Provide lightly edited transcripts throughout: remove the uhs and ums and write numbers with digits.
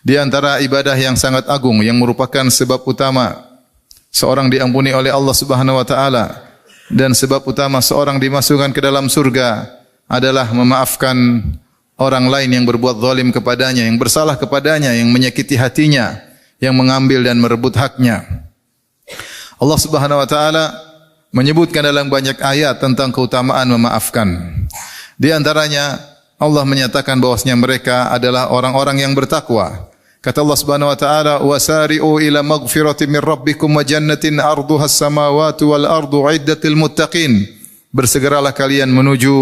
Di antara ibadah yang sangat agung yang merupakan sebab utama seorang diampuni oleh Allah Subhanahu wa taala dan sebab utama seorang dimasukkan ke dalam surga adalah memaafkan orang lain yang berbuat zalim kepadanya, yang bersalah kepadanya, yang menyakiti hatinya, yang mengambil dan merebut haknya. Allah Subhanahu wa taala menyebutkan dalam banyak ayat tentang keutamaan memaafkan. Di antaranya Allah menyatakan bahwasanya mereka adalah orang-orang yang bertakwa. Kata Allah Subhanahu wa taala, "Wasari'u ila maghfiratin min rabbikum wa jannatin 'arduha as-samawati wal ardu 'iddatil muttaqin." Bersegeralah kalian menuju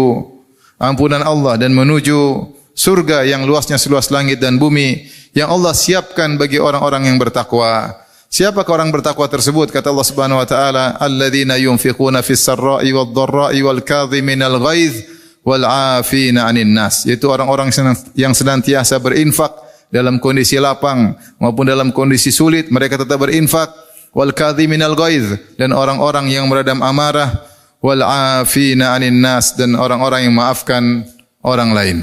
ampunan Allah dan menuju surga yang luasnya seluas langit dan bumi yang Allah siapkan bagi orang-orang yang bertakwa. Siapakah orang bertakwa tersebut? Kata Allah Subhanahu wa taala, "Alladzina yunfiquna fis sarra'i wad dharra'i wal kadhiminal ghaidz wal 'afina 'anil nas." Yaitu orang-orang yang senantiasa berinfak dalam kondisi lapang maupun dalam kondisi sulit, mereka tetap berinfak. Wal kadhiminal ghaidz, dan orang-orang yang meredam amarah. Wal 'afina 'anil nas, dan orang-orang yang memaafkan orang lain.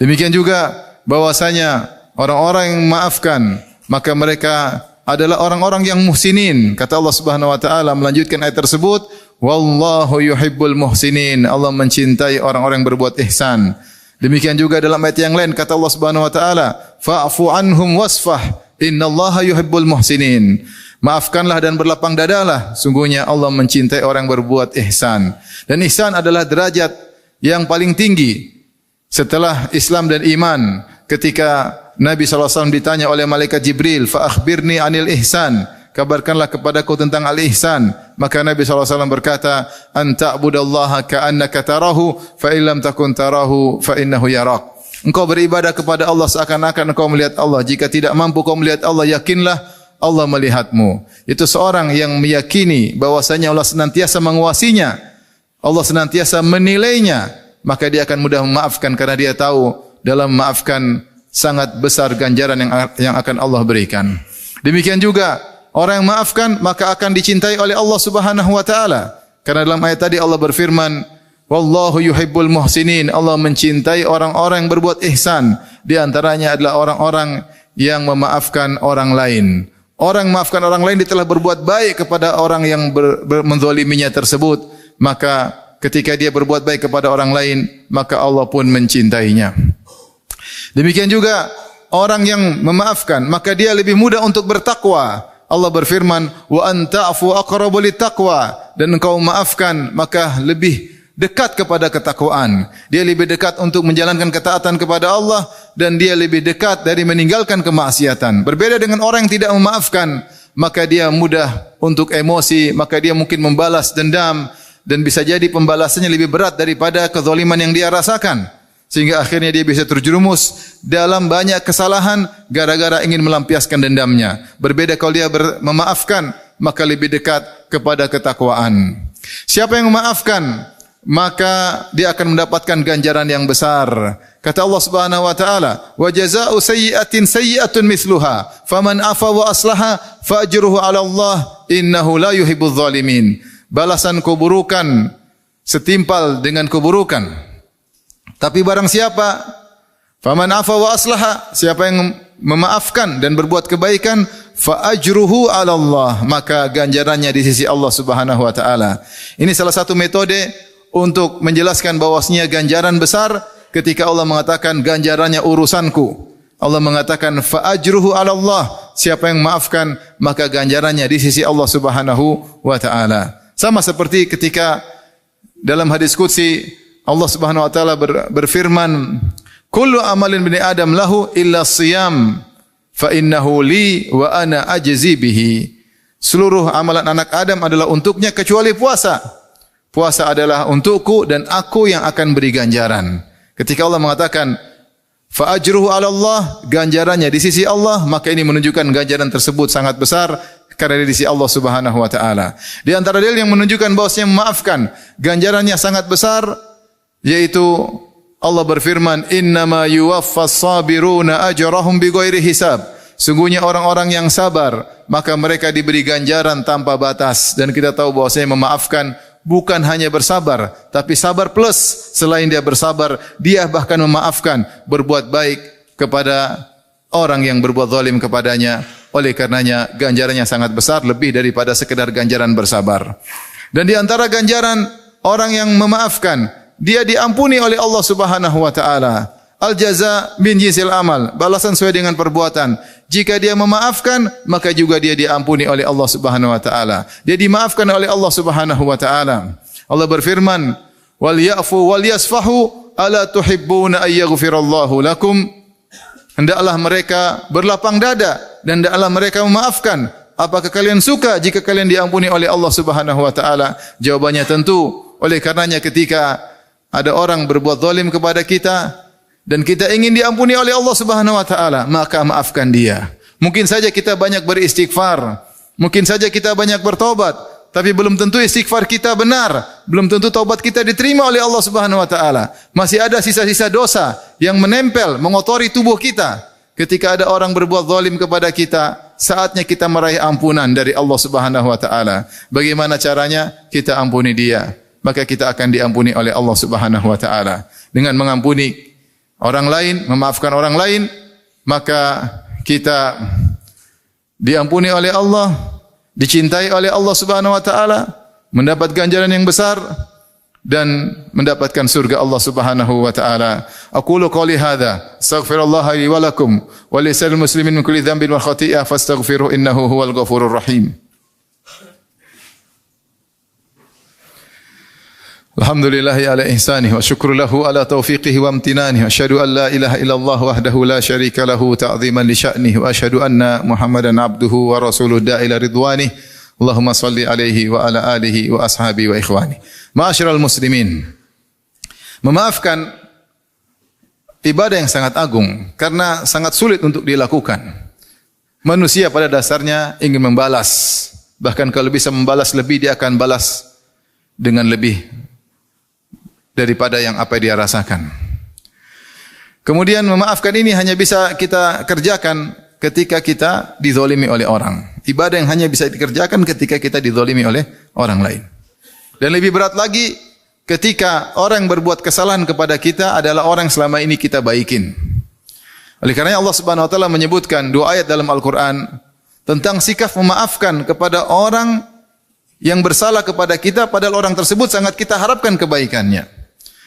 Demikian juga bahwasanya orang-orang yang memaafkan maka mereka adalah orang-orang yang muhsinin. Kata Allah Subhanahu wa taala melanjutkan ayat tersebut, "Wallahu yuhibbul muhsinin." Allah mencintai orang-orang yang berbuat ihsan. Demikian juga dalam ayat yang lain kata Allah Subhanahu wa taala, "Fa'fu anhum wasfah, innallaha yuhibbul muhsinin." Maafkanlah dan berlapang dadalah, sungguhnya Allah mencintai orang yang berbuat ihsan. Dan ihsan adalah derajat yang paling tinggi setelah Islam dan iman. Ketika Nabi SAW ditanya oleh malaikat Jibril, "Fa akhbirni 'anil ihsan." Kabarkanlah kepadaku tentang al-ihsan. Maka Nabi SAW berkata, "An ta'budallaha ka'annaka tarahu, fa illam takun tarahu, fa innahu yarak." Engkau beribadah kepada Allah seakan-akan engkau melihat Allah. Jika tidak mampu kau melihat Allah, yakinlah Allah melihatmu. Itu seorang yang meyakini bahwasanya Allah senantiasa menguasinya, Allah senantiasa menilainya, maka dia akan mudah memaafkan karena dia tahu dalam memaafkan sangat besar ganjaran yang akan Allah berikan. Demikian juga orang yang memaafkan maka akan dicintai oleh Allah Subhanahu wa taala. Karena dalam ayat tadi Allah berfirman, "Wallahu yuhibbul muhsinin." Allah mencintai orang-orang yang berbuat ihsan. Di antaranya adalah orang-orang yang memaafkan orang lain. Orang memaafkan orang lain dia telah berbuat baik kepada orang yang menzaliminya tersebut, maka ketika dia berbuat baik kepada orang lain, maka Allah pun mencintainya. Demikian juga orang yang memaafkan, maka dia lebih mudah untuk bertakwa. Allah berfirman, "Wa anta'fu aqrabu littaqwa." Dan engkau memaafkan, maka lebih dekat kepada ketakwaan. Dia lebih dekat untuk menjalankan ketaatan kepada Allah dan dia lebih dekat dari meninggalkan kemaksiatan. Berbeda dengan orang yang tidak memaafkan, maka dia mudah untuk emosi, maka dia mungkin membalas dendam dan bisa jadi pembalasannya lebih berat daripada kezaliman yang dia rasakan. Sehingga akhirnya dia bisa terjerumus dalam banyak kesalahan gara-gara ingin melampiaskan dendamnya. Berbeda kalau dia memaafkan, maka lebih dekat kepada ketakwaan. Siapa yang memaafkan, maka dia akan mendapatkan ganjaran yang besar. Kata Allah Subhanahu wa taala, "Wa jazaa'u sayyi'atin sayyi'atun mithluha, faman 'afa wa aslaha fa ajruhu 'ala Allah, innahu la yuhibbudz zalimin." Balasan keburukan setimpal dengan keburukan. Tapi barang siapa faman 'afa wa aslaha, siapa yang memaafkan dan berbuat kebaikan, fa ajruhu 'ala Allah, maka ganjarannya di sisi Allah Subhanahu wa taala. Ini salah satu metode untuk menjelaskan bahwasanya ganjaran besar ketika Allah mengatakan ganjarannya urusanku. Allah mengatakan fa ajruhu 'ala Allah, siapa yang memaafkan maka ganjarannya di sisi Allah Subhanahu wa taala. Sama seperti ketika dalam hadis qudsi Allah Subhanahu wa taala berfirman, "Kullu amalin bani Adam lahu illa siyam, fa innahu li wa ana ajzi bihi." Seluruh amalan anak Adam adalah untuknya kecuali puasa. Puasa adalah untukku dan aku yang akan beri ganjaran. Ketika Allah mengatakan fa ajruhu 'ala Allah, ganjarannya di sisi Allah, maka ini menunjukkan ganjaran tersebut sangat besar karena di sisi Allah Subhanahu wa taala. Di antara dalil yang menunjukkan bahwasanya memaafkan ganjarannya sangat besar, yaitu Allah berfirman, "Innama yuwaffas sabiruna ajrahum bighairi hisab." Sungguhnya orang-orang yang sabar, maka mereka diberi ganjaran tanpa batas. Dan kita tahu bahwasanya memaafkan bukan hanya bersabar, tapi sabar plus. Selain dia bersabar, dia bahkan memaafkan, berbuat baik kepada orang yang berbuat zalim kepadanya. Oleh karenanya ganjarannya sangat besar, lebih daripada sekedar ganjaran bersabar. Dan di antara ganjaran orang yang memaafkan, dia diampuni oleh Allah Subhanahu wa taala. Al jaza min jinsil amal, balasan sesuai dengan perbuatan. Jika dia memaafkan, maka juga dia diampuni oleh Allah Subhanahu wa taala. Dia dimaafkan oleh Allah Subhanahu wa taala. Allah berfirman, "Wal ya'fu wal yasfahu, ala tuhibbuna ay yaghfirallahu lakum?" Hendaklah mereka berlapang dada dan hendaklah mereka memaafkan. Apakah kalian suka jika kalian diampuni oleh Allah Subhanahu wa taala? Jawabannya tentu. Oleh karenanya ketika ada orang berbuat zalim kepada kita dan kita ingin diampuni oleh Allah Subhanahu wa taala, maka maafkan dia. Mungkin saja kita banyak beristighfar, mungkin saja kita banyak bertobat, tapi belum tentu istighfar kita benar, belum tentu taubat kita diterima oleh Allah Subhanahu wa taala. Masih ada sisa-sisa dosa yang menempel, mengotori tubuh kita. Ketika ada orang berbuat zalim kepada kita, saatnya kita meraih ampunan dari Allah Subhanahu wa taala. Bagaimana caranya? Kita ampuni dia, maka kita akan diampuni oleh Allah Subhanahu wa taala. Dengan mengampuni orang lain, memaafkan orang lain, maka kita diampuni oleh Allah, dicintai oleh Allah Subhanahu wa taala, mendapat ganjaran yang besar dan mendapatkan surga Allah Subhanahu wa taala. Aqulu qouli hadza, astaghfirullah li wa lakum wa li sa'il muslimin min kulli dhanbin wa khati'ah fastaghfiruhu innahu huwal ghafurur rahim. Alhamdulillahi ala ihsanih wa syukru lahu ala taufiqihi wa amtinanih wa asyhadu an la ilaha illallah wahdahu la syarika lahu ta'ziman li sya'nih wa asyhadu anna Muhammadan abduhu wa rasuluhu da'ila ridwanih. Allahumma salli alaihi wa ala alihi wa ashabihi wa ikhwani. Ma'asyiral muslimin. Memaafkan ibadah yang sangat agung karena sangat sulit untuk dilakukan. Manusia pada dasarnya ingin membalas. Bahkan kalau bisa membalas lebih, dia akan balas dengan lebih daripada yang apa dia rasakan. Kemudian memaafkan ini hanya bisa kita kerjakan ketika kita dizalimi oleh orang. Ibadah yang hanya bisa dikerjakan ketika kita dizalimi oleh orang lain. Dan lebih berat lagi ketika orang yang berbuat kesalahan kepada kita adalah orang yang selama ini kita baikin. Oleh karena Allah Subhanahu wa taala menyebutkan dua ayat dalam Al-Qur'an tentang sikap memaafkan kepada orang yang bersalah kepada kita padahal orang tersebut sangat kita harapkan kebaikannya.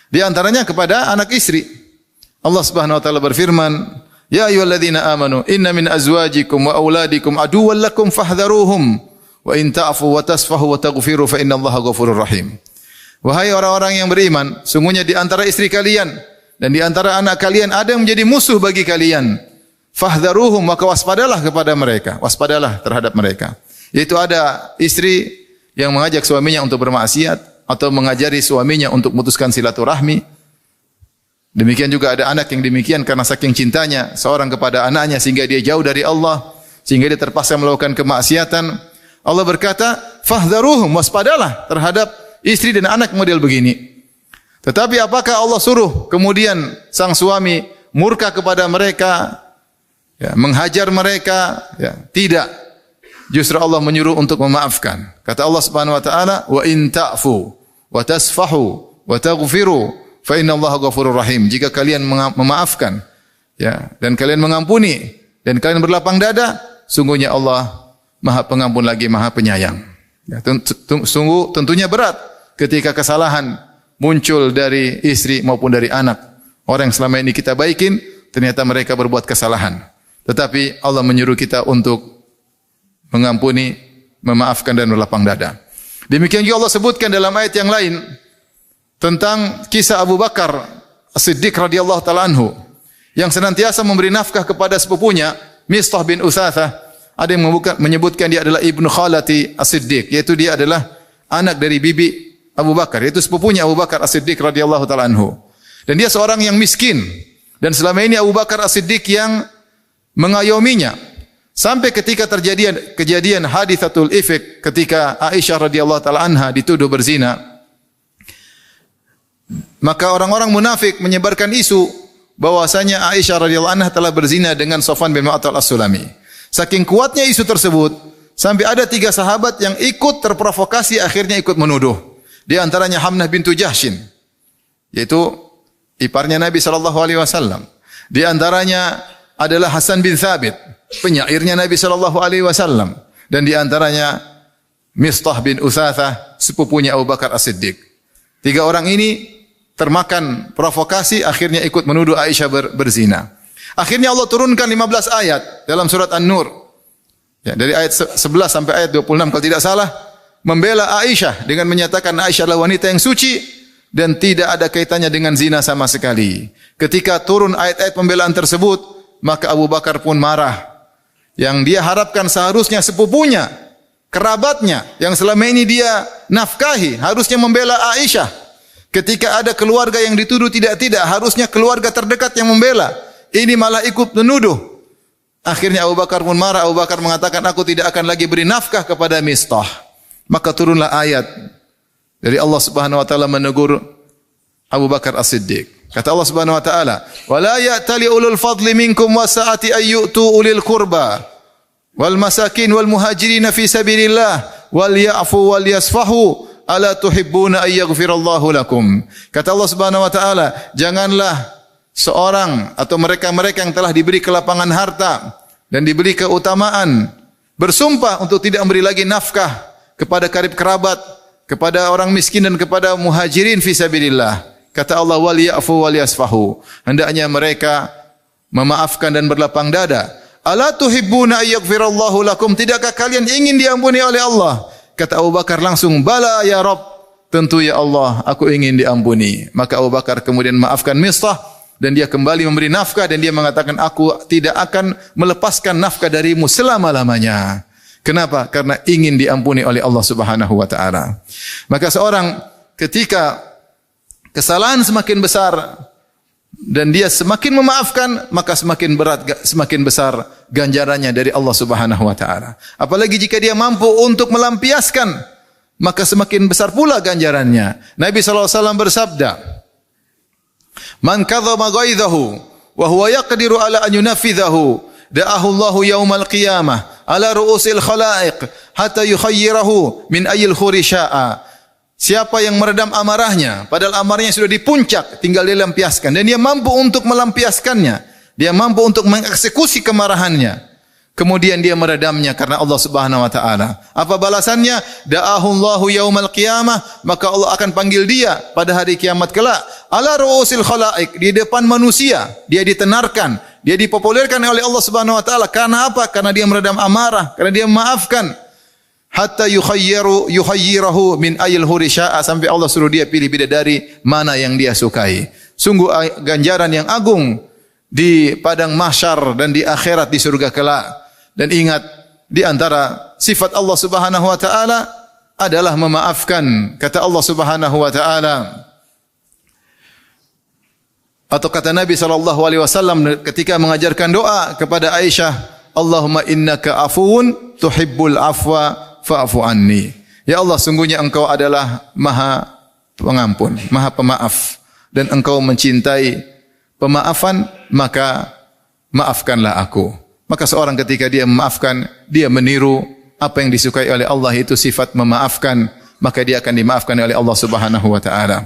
Di antaranya kepada anak istri. Allah Subhanahu wa taala berfirman, "Ya ayyuhalladzina amanu, inna min azwajikum wa auladikum aduwwan lakum fahdharuhum wa in ta'fu wa tasfahu wa taghfiru fa innallaha ghafurur rahim." Wahai orang-orang yang beriman, sungguhnya di antara istri kalian dan di antara anak kalian ada yang menjadi musuh bagi kalian. Fahdharuhum, maka waspadalah kepada mereka, waspadalah terhadap mereka. Yaitu ada istri yang mengajak suaminya untuk bermaksiat atau mengajari suaminya untuk memutuskan silaturahmi. Demikian juga ada anak yang demikian karena saking cintanya seorang kepada anaknya sehingga dia jauh dari Allah, sehingga dia terpaksa melakukan kemaksiatan. Allah berkata, "Fahdharuhum", waspadalah terhadap istri dan anak model begini. Tetapi apakah Allah suruh kemudian sang suami murka kepada mereka, ya, menghajar mereka? Ya, tidak. Justru Allah menyuruh untuk memaafkan. Kata Allah Subhanahu wa taala, "Wa in ta'fu wa tasfahu wa taghfiru fa innallaha ghafurur rahim." Jika kalian memaafkan, ya, dan kalian mengampuni dan kalian berlapang dada, sungguhnya Allah Maha Pengampun lagi Maha Penyayang. Ya, sungguh tentunya berat ketika kesalahan muncul dari istri maupun dari anak. Orang yang selama ini kita baikin, ternyata mereka berbuat kesalahan. Tetapi Allah menyuruh kita untuk mengampuni, memaafkan dan berlapang dada. Demikian juga Allah sebutkan dalam ayat yang lain tentang kisah Abu Bakar As-Siddiq radhiyallahu taala anhu yang senantiasa memberi nafkah kepada sepupunya Mistah bin Utsatsah. Ada yang menyebutkan dia adalah ibnu khalati As-Siddiq, yaitu dia adalah anak dari bibi Abu Bakar, yaitu sepupunya Abu Bakar As-Siddiq radhiyallahu taala anhu. Dan dia seorang yang miskin dan selama ini Abu Bakar As-Siddiq yang mengayominya. Sampai ketika terjadi kejadian hadithatul ifk ketika Aisyah radhiyallahu taala anha dituduh berzina, maka orang-orang munafik menyebarkan isu bahwasanya Aisyah radhiyallahu anha telah berzina dengan Safwan bin Mu'attal As-Sulami. Saking kuatnya isu tersebut, sampai ada 3 sahabat yang ikut terprovokasi akhirnya ikut menuduh. Di antaranya Hamnah bintu Jahshin, yaitu iparnya Nabi sallallahu alaihi wasallam. Di antaranya adalah Hasan bin Thabit, penyairnya Nabi sallallahu alaihi wasallam, dan di antaranya Mistah bin Utsatsah, sepupunya Abu Bakar As-Siddiq. Tiga orang ini termakan provokasi, akhirnya ikut menuduh Aisyah berzina. Akhirnya Allah turunkan 15 ayat dalam surat An-Nur. Ya, dari ayat 11 sampai ayat 26 kalau tidak salah, membela Aisyah dengan menyatakan Aisyah adalah wanita yang suci dan tidak ada kaitannya dengan zina sama sekali. Ketika turun ayat-ayat pembelaan tersebut, maka Abu Bakar pun marah. Yang dia harapkan seharusnya sepupunya, kerabatnya yang selama ini dia nafkahi, harusnya membela Aisyah. Ketika ada keluarga yang dituduh tidak, harusnya keluarga terdekat yang membela. Ini malah ikut menuduh. Akhirnya Abu Bakar pun marah. Abu Bakar mengatakan, aku tidak akan lagi beri nafkah kepada Mistah. Maka turunlah ayat dari Allah Subhanahu wa taala menegur Abu Bakar As-Siddiq. Kata Allah Subhanahu wa taala, "Wala ya'tali ulul fadli minkum wasa'ati ayyutu ulil qurba wal masakin wal muhajirin fi sabilillah wal ya'fu wal yasfahu ala tuhibbuna ay yaghfirallahu lakum." Kata Allah Subhanahu wa taala, janganlah seorang atau mereka-mereka yang telah diberi kelapangan harta dan diberi keutamaan bersumpah untuk tidak memberi lagi nafkah kepada karib kerabat, kepada orang miskin dan kepada muhajirin fi sabilillah. Kata Allah, wal ya'fu wal yasfahu. Hendaknya mereka memaafkan dan berlapang dada. Ala tuhibbuna ay yaghfirallahu lakum? Tidakkah kalian ingin diampuni oleh Allah? Kata Abu Bakar langsung, bala ya Rabb, tentu ya Allah, aku ingin diampuni. Maka Abu Bakar kemudian maafkan Mistah dan dia kembali memberi nafkah dan dia mengatakan, aku tidak akan melepaskan nafkah darimu selama-lamanya. Kenapa? Karena ingin diampuni oleh Allah Subhanahu wa taala. Maka seorang ketika kesalahan semakin besar dan dia semakin memaafkan, maka semakin berat, semakin besar ganjarannya dari Allah Subhanahu wa taala. Apalagi jika dia mampu untuk melampiaskan, maka semakin besar pula ganjarannya. Nabi sallallahu alaihi wasallam bersabda, "Man kadzama ghaidhahu wa huwa yaqdiru ala an yunafidhahu, da'ahu Allahu yaumal qiyamah ala ru'usil khalaiq hatta yukhayyirahu min ayyil khuri sya'a." Siapa yang meredam amarahnya, padahal amarahnya sudah di puncak, tinggal dia lampiaskan. Dan dia mampu untuk melampiaskannya. Dia mampu untuk mengeksekusi kemarahannya. Kemudian dia meredamnya karena Allah Subhanahu wa taala. Apa balasannya? Da'ahu Allahu yaumal qiyamah, maka Allah akan panggil dia pada hari kiamat kelak. Ala ru'usil khalaiq, di depan manusia, dia ditenarkan, dia dipopulerkan oleh Allah Subhanahu wa taala. Karena apa? Karena dia meredam amarah, karena dia memaafkan. Hatta yukhayyirahu min ayil hurisya'a, sampai Allah suruh dia pilih bidadari mana yang dia sukai. Sungguh ganjaran yang agung di padang mahsyar dan di akhirat di surga kelak. Dan ingat, di antara sifat Allah Subhanahu wa taala adalah memaafkan. Kata Allah Subhanahu wa taala, atau kata Nabi sallallahu alaihi wasallam ketika mengajarkan doa kepada Aisyah, Allahumma innaka afuwun tuhibbul afwa fa'fu anni. Ya Allah, sungguhnya Engkau adalah Maha Pengampun, Maha Pemaaf, dan Engkau mencintai pemaafan, maka maafkanlah aku. Maka seorang ketika dia memaafkan, dia meniru apa yang disukai oleh Allah, itu sifat memaafkan, maka dia akan dimaafkan oleh Allah Subhanahu wa taala.